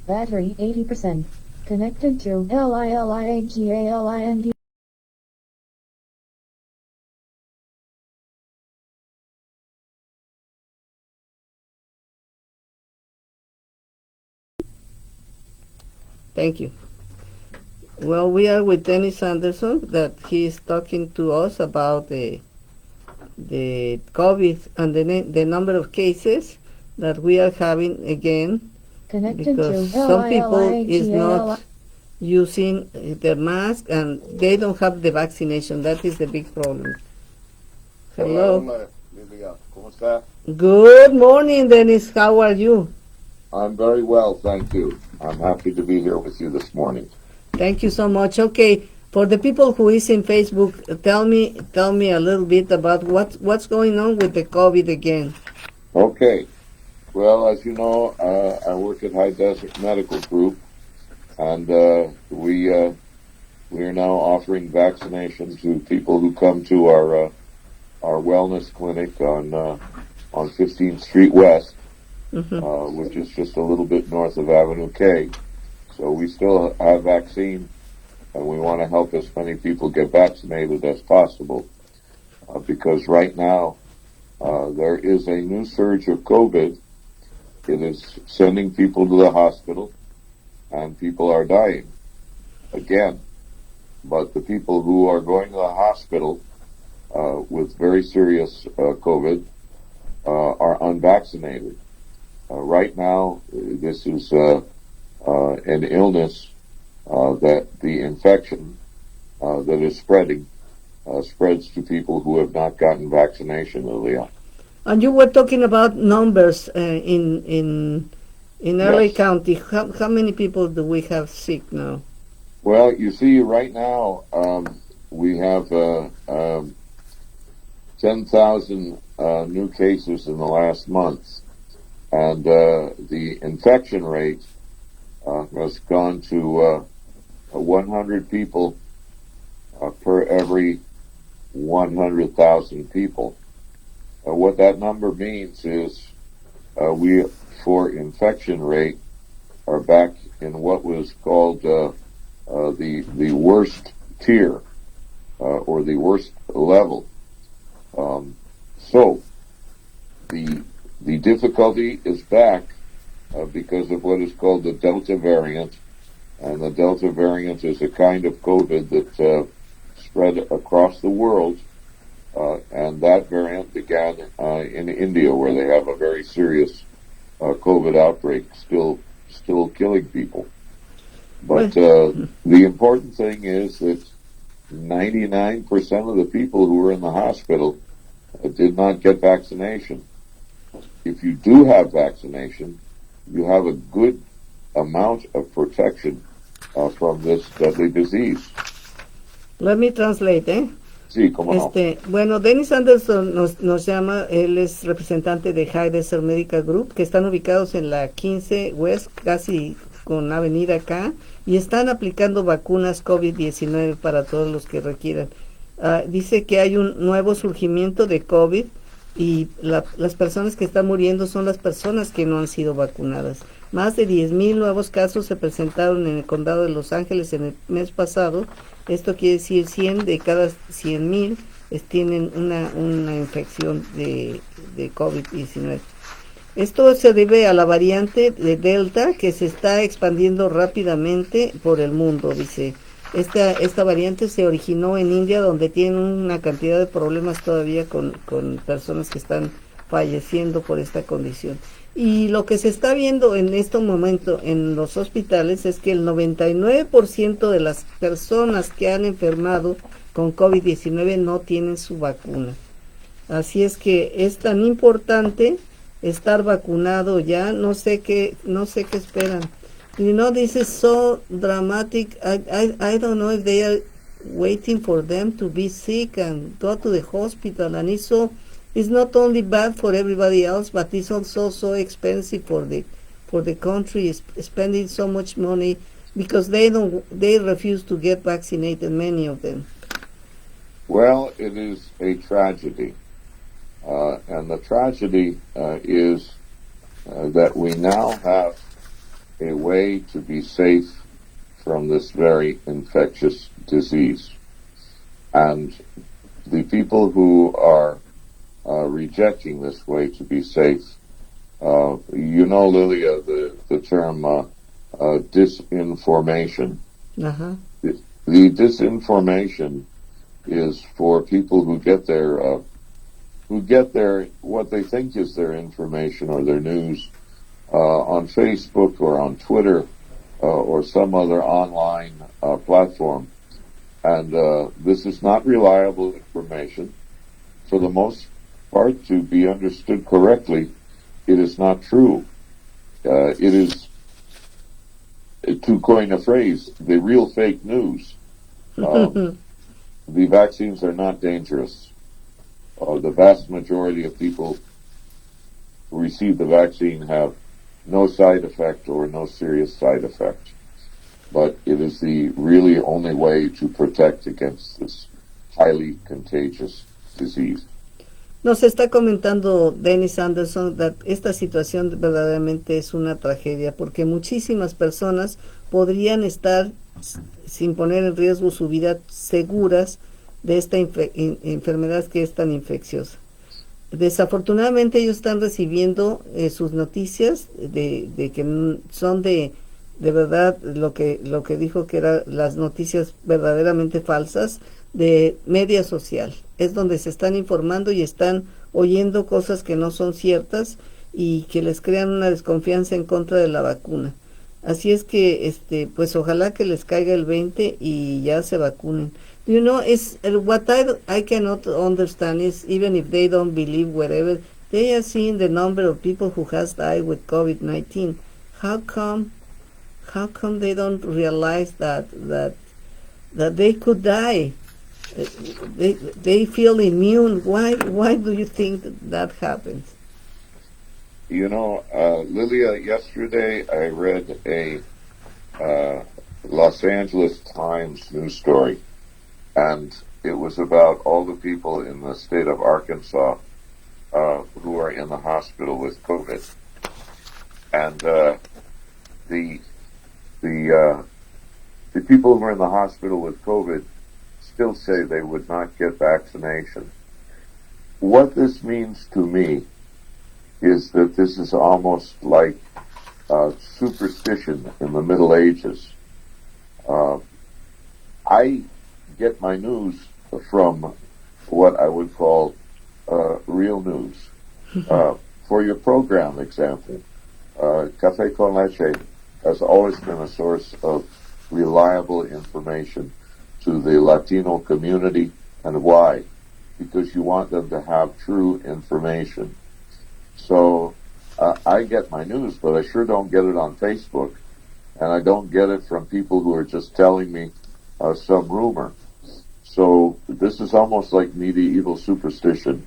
Battery 80%. Connected to LILIAGALIND. Thank you. Well, we are with Dennis Anderson, that he is talking to us about the COVID and the number of cases that we are having again, Connected because to some people is LILIAGALIND. not using the mask and they don't have the vaccination. That is the big problem. Hello. Hola, Lilia. ¿Cómo está? Good morning, Dennis. How are you? I'm very well, thank you. I'm happy to be here with you this morning. Thank you so much. Okay, for the people who is in Facebook, tell me a little bit about what's going on with the COVID again. Okay. Well, as you know, I work at High Desert Medical Group, and we are now offering vaccination to people who come to our wellness clinic on 15th Street West, which is just a little bit north of Avenue K. So we still have vaccine, and we want to help as many people get vaccinated as possible, because right now there is a new surge of COVID. It is sending people to the hospital, and people are dying again. But the people who are going to the hospital with very serious COVID are unvaccinated. Right now, this is an illness that the infection that is spreading spreads to people who have not gotten vaccination, Lilia. And you were talking about numbers in LA Yes. County. How many people do we have sick now? Well, you see, right now we have 10,000 new cases in the last month, and the infection rate has gone to 100 people per every 100,000 people. What that number means is we, for infection rate, are back in what was called the worst tier or the worst level. So the difficulty is back because of what is called the Delta variant, and the Delta variant is a kind of COVID that spread across the world, and that variant began in India, where they have a very serious COVID outbreak, still killing people. But the important thing is that 99% of the people who were in the hospital did not get vaccination. If you do have vaccination, you have a good amount of protection from this deadly disease. Let me translate, ¿eh? Sí, cómo no. Bueno, Dennis Anderson nos llama, él es representante de High Desert Medical Group, que están ubicados en la 15 West, casi con Avenida K, y están aplicando vacunas COVID-19 para todos los que requieran. Dice que hay un nuevo surgimiento de COVID, y las personas que están muriendo son las personas que no han sido vacunadas. Más de 10,000 nuevos casos se presentaron en el condado de Los Ángeles en el mes pasado. Esto quiere decir 100 de cada 100,000 tienen una infección de COVID-19. Esto se debe a la variante de Delta, que se está expandiendo rápidamente por el mundo, dice. Esta variante se originó en India, donde tienen una cantidad de problemas todavía con personas que están falleciendo por esta condición. Y lo que se está viendo en este momento en los hospitales es que el 99% de las personas que han enfermado con COVID-19 no tienen su vacuna. Así es que es tan importante estar vacunado ya. No sé qué esperan. You know, this is so dramatic. I don't know if they are waiting for them to be sick and go to the hospital, and it's not only bad for everybody else, but it's also so expensive for the country, spending so much money because they refuse to get vaccinated, many of them. Well, it is a tragedy, and the tragedy is that we now have a way to be safe from this very infectious disease. And the people who are rejecting this way to be safe, you know, Lilia, the term disinformation. Ajá. The disinformation is for people who get their what they think is their information or their news on Facebook or on Twitter or some other online platform. And this is not reliable information. For the most part, to be understood correctly, it is not true. It is, to coin a phrase, the real fake news. The vaccines are not dangerous. The vast majority of people who receive the vaccine have no side effect or no serious side effect. But it is the really only way to protect against this highly contagious disease. Nos está comentando Dennis Anderson que esta situación verdaderamente es una tragedia porque muchísimas personas podrían estar sin poner en riesgo su vida seguras de esta enfermedad que es tan infecciosa. Desafortunadamente ellos están recibiendo sus noticias de que son de verdad lo que dijo que eran las noticias verdaderamente falsas de media social. Es donde se están informando y están oyendo cosas que no son ciertas y que les crean una desconfianza en contra de la vacuna. Así es que pues ojalá que les caiga el 20 y ya se vacunen. You know, what I cannot understand is even if they don't believe whatever, they are seeing the number of people who has died with COVID-19. How come they don't realize that they could die? They feel immune. Why do you think that happens? You know, Lilia, yesterday I read a Los Angeles Times news story, and it was about all the people in the state of Arkansas who are in the hospital with COVID. And the people who are in the hospital with COVID still say they would not get vaccination. What this means to me is that this is almost like superstition in the Middle Ages. I get my news from what I would call real news. For your program example, Café con Leche has always been a source of reliable information to the Latino community. And why? Because you want them to have true information. So I get my news, but I sure don't get it on Facebook, and I don't get it from people who are just telling me some rumor. So this is almost like medieval superstition,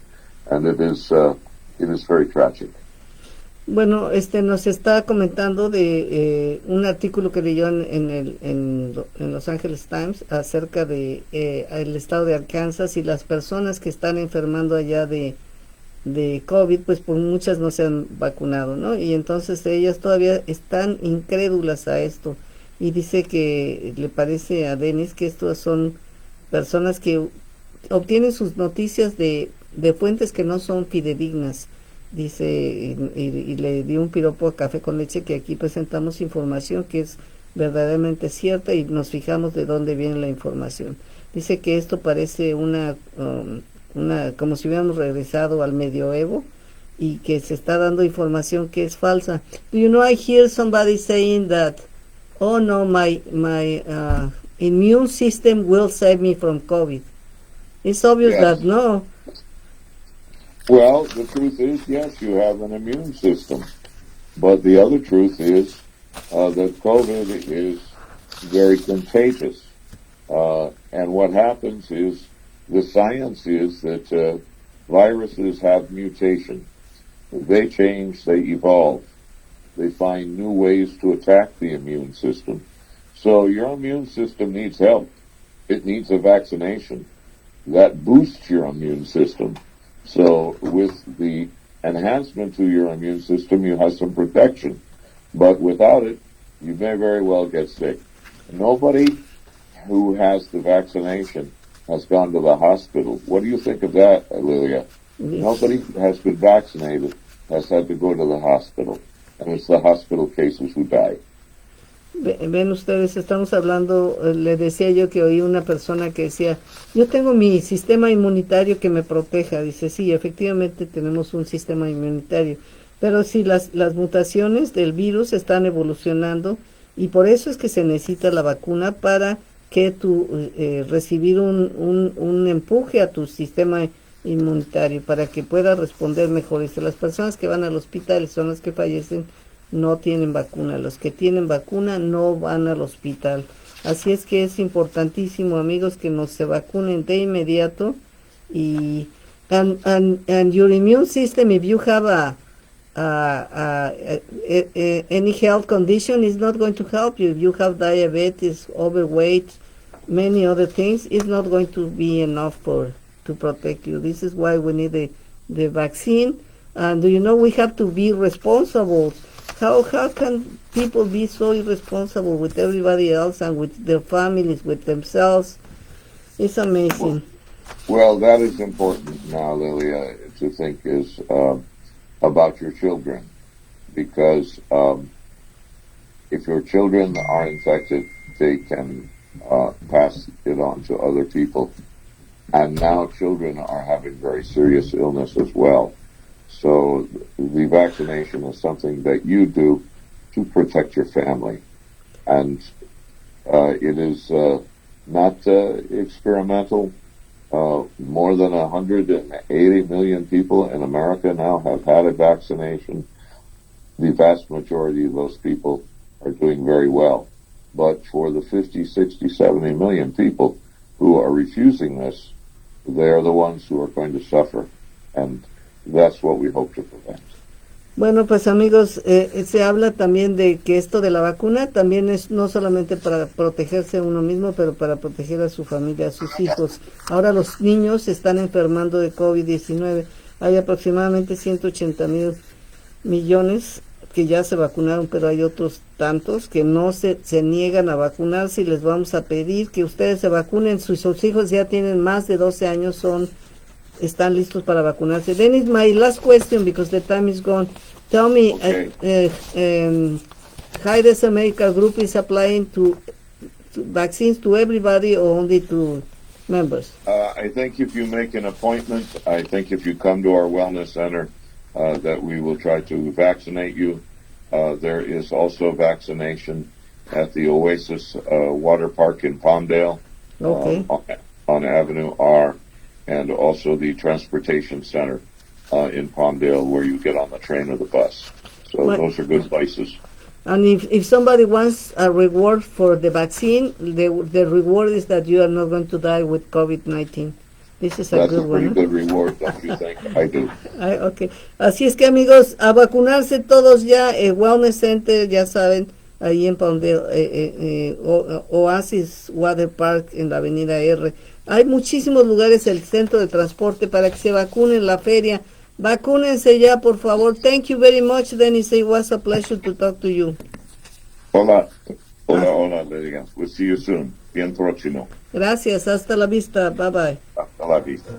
and it is very tragic. Bueno, nos está comentando de un artículo que leyó en Los Angeles Times acerca de el estado de Arkansas y las personas que están enfermando allá de COVID, pues muchas no se han vacunado, ¿no? Y entonces ellas todavía están incrédulas a esto. Y dice que le parece a Dennis que estos son personas que obtienen sus noticias de fuentes que no son fidedignas. Dice, y le dio un piropo a Café con Leche, que aquí presentamos información que es verdaderamente cierta y nos fijamos de dónde viene la información. Dice que esto parece como si hubiéramos regresado al medioevo y que se está dando información que es falsa. Do you know, I hear somebody saying that, oh no, my immune system will save me from COVID. It's obvious that no. Well, the truth is, yes, you have an immune system. But the other truth is that COVID is very contagious. And what happens is, the science is that viruses have mutation. They change, they evolve. They find new ways to attack the immune system. So your immune system needs help. It needs a vaccination. That boosts your immune system. So with the enhancement to your immune system, you have some protection. But without it, you may very well get sick. Nobody who has the vaccination has gone to the hospital. What do you think of that, Lilia? Nobody who has been vaccinated has had to go to the hospital. And it's the hospital cases who die. Ven ustedes, estamos hablando, le decía yo que oí una persona que decía, yo tengo mi sistema inmunitario que me proteja. Dice, sí, efectivamente tenemos un sistema inmunitario, pero sí, las mutaciones del virus están evolucionando y por eso es que se necesita la vacuna para que recibir un empuje a tu sistema inmunitario para que pueda responder mejor. Dice, las personas que van al hospital son las que fallecen, no tienen vacuna. Los que tienen vacuna no van al hospital. Así es que es importantísimo, amigos, que nos se vacunen de inmediato. Y and your immune system, if you have any health condition, is not going to help you. If you have diabetes, overweight, many other things, it's not going to be enough to protect you. This is why we need the vaccine. And do you know, we have to be responsible. How can people be so irresponsible with everybody else and with their families, with themselves? It's amazing. Well, that is important now, Lilia, to think is about your children. Because if your children are infected, they can pass it on to other people. And now children are having very serious illness as well. So the vaccination is something that you do to protect your family. And it is not experimental. More than 180 million people in America now have had a vaccination. The vast majority of those people are doing very well. But for the 50, 60, 70 million people who are refusing this, they're the ones who are going to suffer. And that's what we hope to prevent. Bueno, pues amigos, se habla también de que esto de la vacuna también es no solamente para protegerse a uno mismo, pero para proteger a su familia, a sus hijos. Ahora los niños se están enfermando de COVID-19. Hay aproximadamente 180 millones que ya se vacunaron, pero hay otros tantos que no se niegan a vacunarse, y les vamos a pedir que ustedes se vacunen. Sus hijos ya tienen más de 12 años, están listos para vacunarse. Then is my last question because the time is gone. Tell me, Okay. High Desert Medical Group is applying to vaccines to everybody or only to members? I think if you make an appointment, I think if you come to our wellness center, that we will try to vaccinate you. There is also vaccination at the Oasis Water Park in Palmdale, Okay. On Avenue R, and also the Transportation Center in Palmdale, where you get on the train or the bus. So What? those are good places. And if somebody wants a reward for the vaccine, the reward is that you are not going to die with COVID-19. This is a That's good a pretty one. good reward, don't you think? I do. Okay. Así es que amigos, a vacunarse todos ya. Wellness Center, ya saben, ahí en Palmdale, Oasis Water Park en la avenida R. Hay muchísimos lugares, el centro de transporte, para que se vacunen, la feria. Vacúnense ya, por favor. Thank you very much, Dennis. It was a pleasure to talk to you. Hola, Lidia. We'll see you soon. Bien próximo. Gracias. Hasta la vista. Bye bye. Hasta la vista.